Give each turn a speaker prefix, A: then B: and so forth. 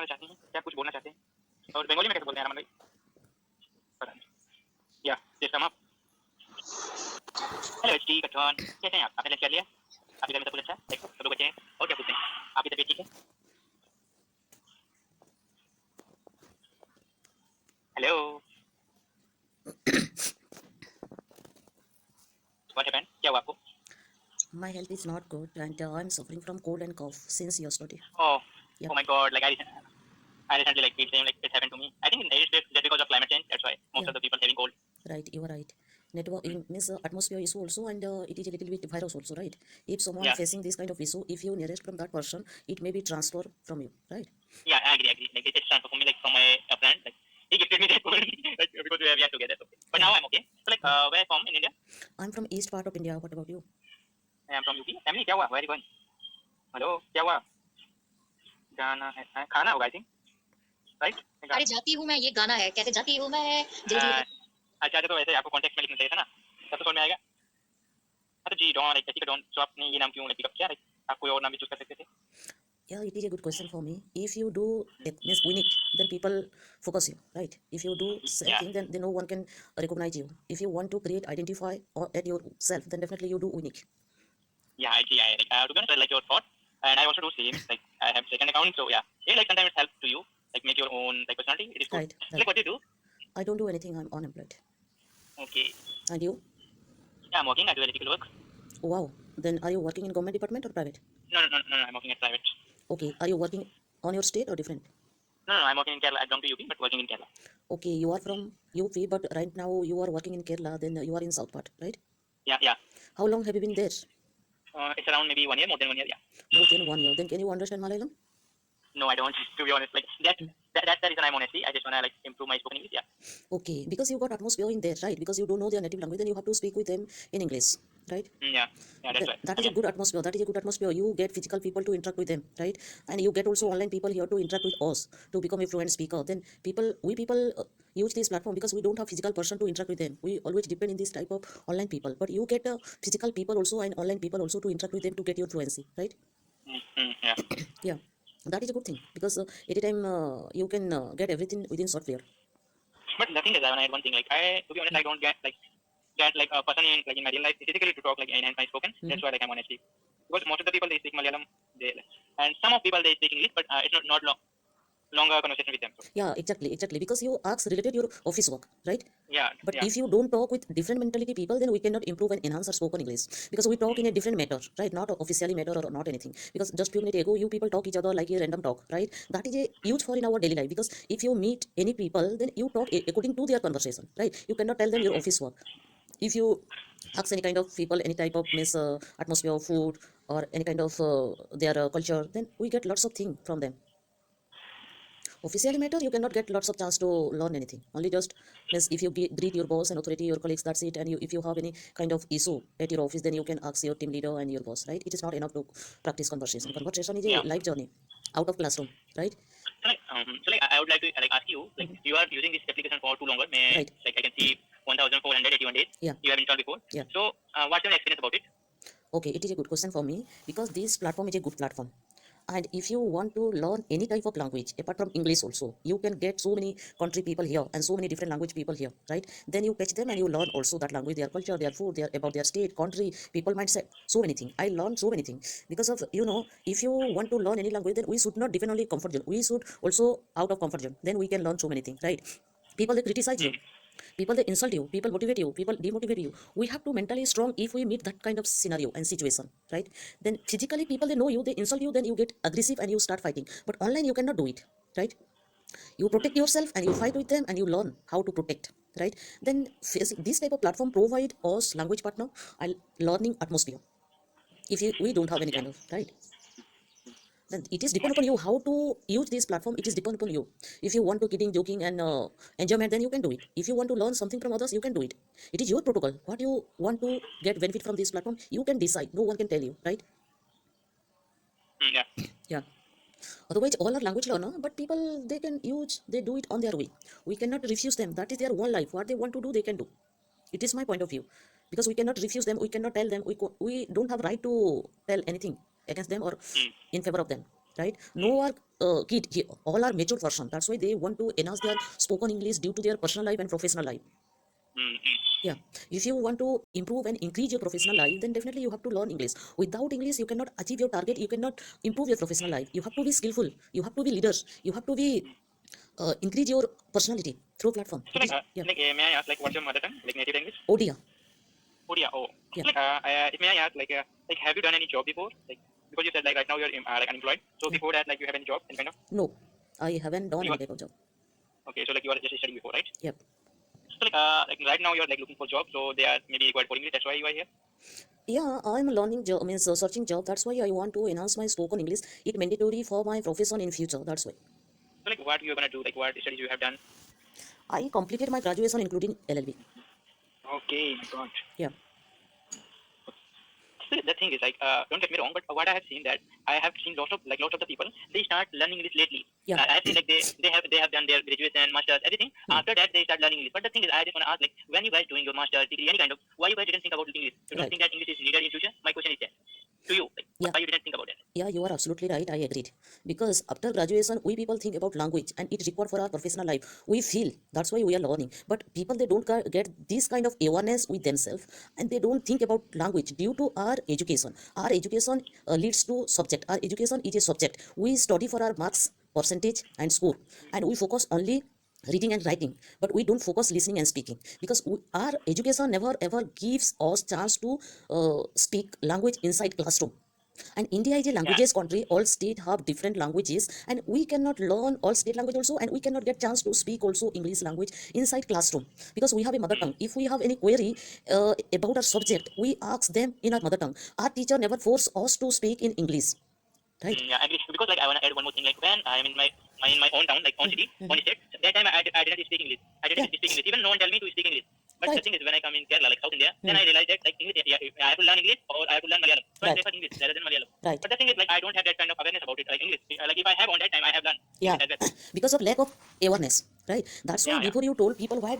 A: चाहती हैं, क्या कुछ बोलना चाहते हैं? और बंगाली में कैसे बोलते हैं अमन भाई? पता नहीं। या just sum up. Hello HT कटवान, कैसे हैं आप? आपने लंच कर लिया? आपके घर में सब कुछ अच्छा है? लाइक सब लोग अच्छे हैं? और क्या पूछते हैं? आपकी तबीयत ठीक है? Hello, what happened? क्या हुआ आपको?
B: My health is not good and I'm suffering from cold and cough since yesterday.
A: Oh,
B: Yep.
A: oh my God! Like I recently like feel same like it's happened to me. I think it's just because of climate change. That's why most
B: Yeah.
A: of the people having cold.
B: Right, you are right. Network means atmosphere issue also, and it is a little bit virus also, right? If someone
A: Yeah,
B: facing this kind of issue, if you nearest from that person, it may be transfer from you, right?
A: yeah, I agree. Like it's transfer for me like from my friend. Like he gifted me that phone like because we are together. Okay. But
B: Yeah.
A: now I'm okay. So like
B: Yeah.
A: where from in India?
B: I'm from east part of India. What about you?
A: I'm from UP. Family क्या हुआ? Where are you going? Hello, क्या हुआ? गाना है खाना होगा I think. Right?
C: अरे जाती हूँ मैं, ये गाना है, कैसे जाती हूँ मैं जल्दी
A: अच्छा तो वैसे आपको कॉन्टेक्स्ट में लिखना चाहिए था ना, तब तो समझ में आएगा। अच्छा जी डॉन लाइक का डॉन, तो आपने ये नाम क्यों पिकअप किया? लाइक आप कोई और नाम भी चूज कर सकते थे।
B: Yeah, it is a good question for me. If you do it means unique, then people focus you, right? If you do same
A: Yeah,
B: thing, then no one can recognize you. If you want to create identify or at yourself, then definitely you do unique.
A: yeah, I see. Like to be honest, I like your thought, and I also do same. Like I have second account, so yeah, like sometimes it helps to you, like make your own like personality. It is good.
B: Right,
A: Like
B: right.
A: what do you do?
B: I don't do anything. I'm unemployed.
A: Okay,
B: And you?
A: yeah, I'm working. I do electrical work.
B: Wow. Then are you working in government department or private?
A: No, I'm working at private.
B: Okay. Are you working on your state or different?
A: No, I'm working in Kerala. I belong to UP, but working in Kerala.
B: Okay, you are from UP, but right now you are working in Kerala. Then you are in South part, right?
A: Yeah.
B: How long have you been there?
A: It's around maybe 1 year, more than 1 year. Yeah.
B: More than 1 year. Then can you understand Malayalam?
A: No, I don't. To be honest, like that's the reason I'm honestly. I just wanna like improve my spoken English. Yeah.
B: Okay, because you got atmosphere in there, right? Because you don't know their native language, then you have to speak with them in English, right?
A: Yeah, that's right.
B: That is a good atmosphere. That is a good atmosphere. You get physical people to interact with them, right? And you get also online people here to interact with us to become a fluent speaker. Then we people use this platform because we don't have physical person to interact with them. We always depend in this type of online people. But you get physical people also and online people also to interact with them to get your fluency, right?
A: Yeah.
B: Yeah, that is a good thing because at a time you can get everything within software.
A: But the thing is, I want to add one thing. Like to be honest, I don't get like a person in like in my real life physically to talk like enhance my spoken. That's why like I'm honestly because most of the people they speak Malayalam, and some of people they speak English, but it's not longer conversation with them. So.
B: Yeah, exactly. Because you ask related your office work, right?
A: Yeah.
B: But
A: Yeah.
B: if you don't talk with different mentality people, then we cannot improve and enhance our spoken English because we talk in a different matter, right? Not officially matter or not anything. Because just few minutes ago, you people talk each other like a random talk, right? That is a huge for in our daily life because if you meet any people, then you talk according to their conversation, right? You cannot tell them your office work. If you ask any kind of people, any type of atmosphere, food, or any kind of their culture, then we get lots of things from them. Officially matter, you cannot get lots of chance to learn anything. Only just means if you greet your boss and authority, your colleagues, that's it. And if you have any kind of issue at your office, then you can ask your team leader and your boss, right? It is not enough to practice conversation. Conversation is a life journey out of classroom, right?
A: So I would like to like ask you like you are using this application for too longer.
B: Right.
A: Like I can see 1,481 days.
B: Yeah.
A: You have installed before.
B: Yeah.
A: So what's your experience about it?
B: Okay, it is a good question for me because this platform is a good platform. And if you want to learn any type of language apart from English also, you can get so many country people here and so many different language people here, right? Then you catch them and you learn also that language, their culture, their food, their about their state, country, people mindset, so many things. I learned so many things because of if you want to learn any language, then we should not depend only comfort zone. We should also out of comfort zone. Then we can learn so many things, right? People they criticize you, people they insult you, people motivate you, people demotivate you. We have to mentally strong if we meet that kind of scenario and situation, right? Then physically people they know you, they insult you, then you get aggressive and you start fighting. But online you cannot do it, right? You protect yourself and you fight with them and you learn how to protect, right? Then this type of platform provide us language partner and learning atmosphere. If we don't have any kind of, right? Then it is depend upon you how to use this platform. It is depend upon you. If you want to kidding, joking, and enjoyment, then you can do it. If you want to learn something from others, you can do it. It is your protocol. What you want to get benefit from this platform, you can decide. No one can tell you, right?
A: Yeah.
B: Yeah. Otherwise, all are language learner, but people they can use, they do it on their way. We cannot refuse them. That is their one life. What they want to do, they can do. It is my point of view, because we cannot refuse them. We cannot tell them. We don't have right to tell anything against them or in favor of them, right? No are kid here, all are mature person. That's why they want to enhance their spoken English due to their personal life and professional life. Yeah, if you want to improve and increase your professional life, then definitely you have to learn English. Without English, you cannot achieve your target. You cannot improve your professional life. You have to be skillful. You have to be leaders. You have to be increase your personality through platform.
A: So
B: It is, yeah.
A: may I ask like what's your mother tongue, like native language?
B: Odia.
A: Odia. Oh.
B: Yeah.
A: May I ask like have you done any job before? Like because you said like right now you're like unemployed. So
B: Yeah.
A: before that like you have any job in kind of?
B: No, I haven't done
A: You
B: any
A: are,
B: type of job.
A: okay, so like you are just studying before, right?
B: Yep.
A: So like right now you're like looking for jobs, so they are maybe required for English. That's why you are here.
B: Yeah, I'm learning job, means searching job. That's why I want to enhance my spoken English. It mandatory for my profession in future. That's why.
A: So like what you're gonna do? Like what studies you have done?
B: I completed my graduation including LLB.
A: Okay, God.
B: Yeah.
A: So the thing is like don't get me wrong, but what I have seen that I have seen lots of the people they start learning English lately.
B: Yeah.
A: I have seen like they have done their graduation, masters, everything. After that they start learning English. But the thing is, I just want to ask like when you guys doing your master's degree, any kind of, why you guys didn't think about English? You don't
B: Right.
A: think that English is needed in future? My question is that to you, like,
B: Yeah.
A: why you didn't think about that?
B: Yeah, you are absolutely right. I agreed. Because after graduation, we people think about language and it required for our professional life. We feel that's why we are learning. But people they don't get this kind of awareness with themselves and they don't think about language due to our education. Our education leads to subject. Our education is a subject. We study for our marks, percentage, and score, and we focus only reading and writing, but we don't focus listening and speaking because our education never ever gives us chance to speak language inside classroom. And India is a
A: Yeah.
B: languages country. All state have different languages, and we cannot learn all state language also, and we cannot get chance to speak also English language inside classroom because we have a mother tongue. If we have any query about our subject, we ask them in our mother tongue. Our teacher never force us to speak in English, right?
A: Yeah, I agree. Because like I wanna add one more thing. Like when I'm in my own town, like own city, own state, that time I didn't speak English. I didn't speak English. Even no one tell me to speak English. But the
B: Right.
A: thing is, when I come in Kerala, like South India, then I realized that like English, yeah, I have to learn English or I have to learn Malayalam. So I
B: Right.
A: prefer English rather than Malayalam.
B: Right.
A: But the thing is, like I don't have that kind of awareness about it. Like English, like if I have on that time, I have learned
B: Yeah,
A: English as well.
B: because of lack of awareness, right? That's why
A: Yeah, yeah.
B: before you told people why